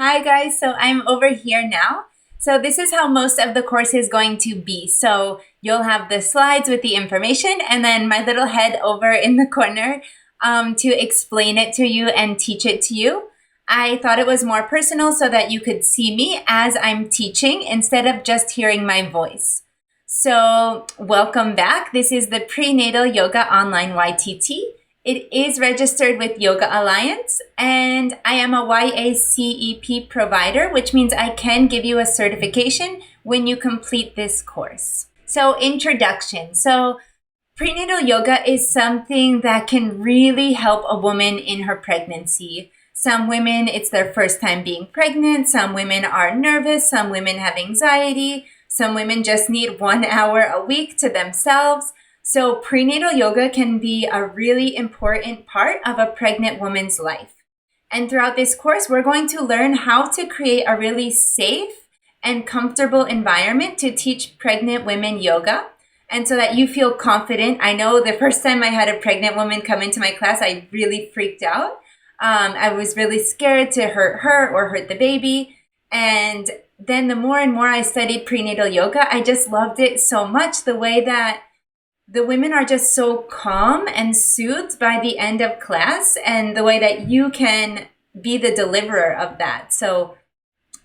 Hi guys, so I'm over here now. So this is how most of the course is going to be. So you'll have the slides with the information and then my little head over in the corner to explain it to you and teach it to you. I thought it was more personal so that you could see me as I'm teaching instead of just hearing my voice. So welcome back. This is the Prenatal Yoga Online YTT. It is registered with Yoga Alliance, and I am a YACEP provider, which means I can give you a certification when you complete this course. So, introduction. So, prenatal yoga is something that can really help a woman in her pregnancy. Some women, it's their first time being pregnant. Some women are nervous. Some women have anxiety. Some women just need 1 hour a week to themselves. So prenatal yoga can be a really important part of a pregnant woman's life. And throughout this course, we're going to learn how to create a really safe and comfortable environment to teach pregnant women yoga. And so that you feel confident. I know the first time I had a pregnant woman come into my class, I really freaked out. I was really scared to hurt her or hurt the baby. And then the more and more I studied prenatal yoga, I just loved it so much, the way that the women are just so calm and soothed by the end of class, and the way that you can be the deliverer of that. So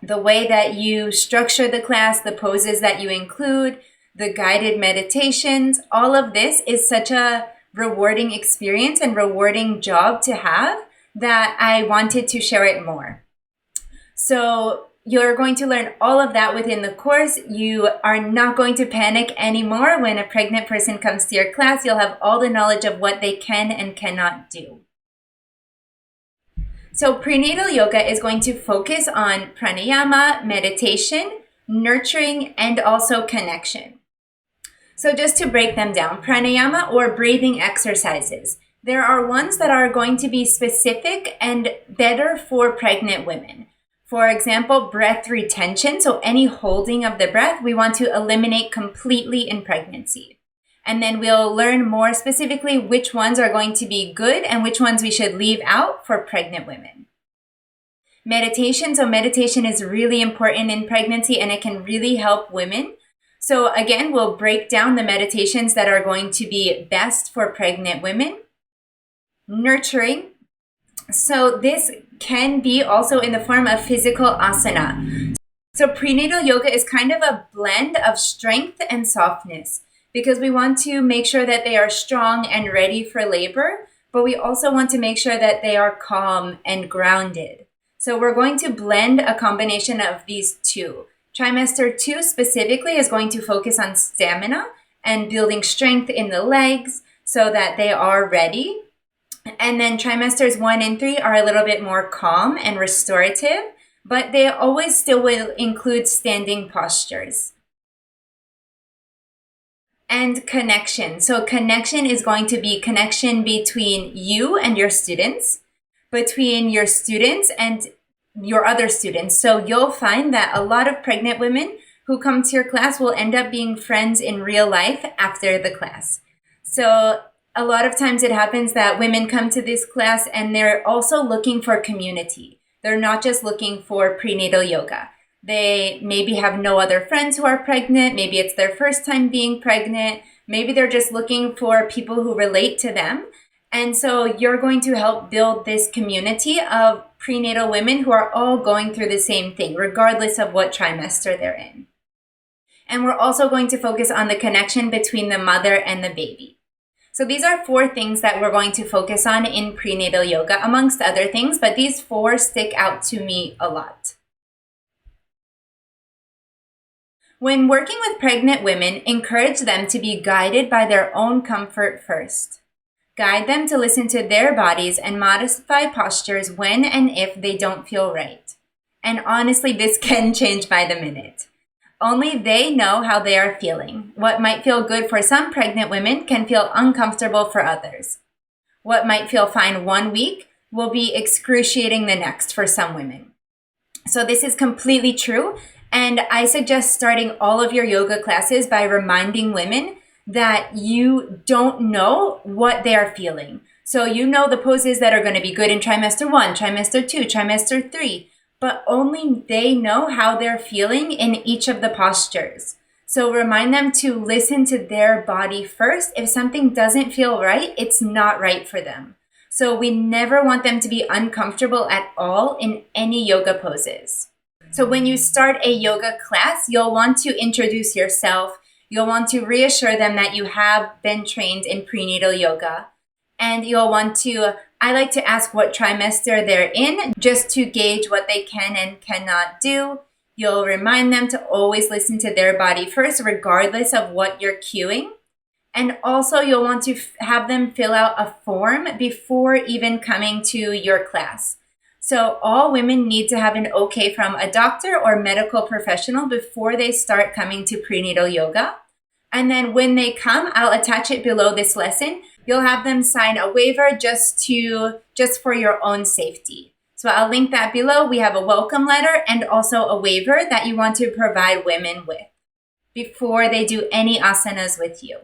the way that you structure the class, the poses that you include, the guided meditations, all of this is such a rewarding experience and rewarding job to have that I wanted to share it more. So you're going to learn all of that within the course. You are not going to panic anymore when a pregnant person comes to your class. You'll have all the knowledge of what they can and cannot do. So prenatal yoga is going to focus on pranayama, meditation, nurturing, and also connection. So just to break them down, pranayama or breathing exercises. There are ones that are going to be specific and better for pregnant women. For example, breath retention, so any holding of the breath, we want to eliminate completely in pregnancy. And then we'll learn more specifically which ones are going to be good and which ones we should leave out for pregnant women. Meditation, so meditation is really important in pregnancy and it can really help women. So again, we'll break down the meditations that are going to be best for pregnant women. Nurturing. So this can be also in the form of physical asana. So prenatal yoga is kind of a blend of strength and softness because we want to make sure that they are strong and ready for labor, but we also want to make sure that they are calm and grounded. So we're going to blend a combination of these two. Trimester 2 specifically is going to focus on stamina and building strength in the legs so that they are ready. And then trimesters 1 and 3 are a little bit more calm and restorative, but they always still will include standing postures. And connection. So connection is going to be connection between you and your students, between your students and your other students. So you'll find that a lot of pregnant women who come to your class will end up being friends in real life after the class. So a lot of times it happens that women come to this class and they're also looking for community. They're not just looking for prenatal yoga. They maybe have no other friends who are pregnant. Maybe it's their first time being pregnant. Maybe they're just looking for people who relate to them. And so you're going to help build this community of prenatal women who are all going through the same thing, regardless of what trimester they're in. And we're also going to focus on the connection between the mother and the baby. So these are 4 things that we're going to focus on in prenatal yoga, amongst other things, but these 4 stick out to me a lot. When working with pregnant women, encourage them to be guided by their own comfort first. Guide them to listen to their bodies and modify postures when and if they don't feel right. And honestly, this can change by the minute. Only they know how they are feeling. What might feel good for some pregnant women can feel uncomfortable for others. What might feel fine 1 week will be excruciating the next for some women. So this is completely true. And I suggest starting all of your yoga classes by reminding women that you don't know what they are feeling. So you know the poses that are going to be good in trimester 1, trimester 2, trimester 3. but only they know how they're feeling in each of the postures. So remind them to listen to their body first. If something doesn't feel right, it's not right for them. So we never want them to be uncomfortable at all in any yoga poses. So when you start a yoga class, you'll want to introduce yourself. You'll want to reassure them that you have been trained in prenatal yoga. And you'll want to, I like to ask what trimester they're in just to gauge what they can and cannot do. You'll remind them to always listen to their body first, regardless of what you're cueing. And also you'll want to have them fill out a form before even coming to your class. So all women need to have an okay from a doctor or medical professional before they start coming to prenatal yoga. And then when they come, I'll attach it below this lesson. You'll have them sign a waiver just for your own safety. So I'll link that below. We have a welcome letter and also a waiver that you want to provide women with before they do any asanas with you.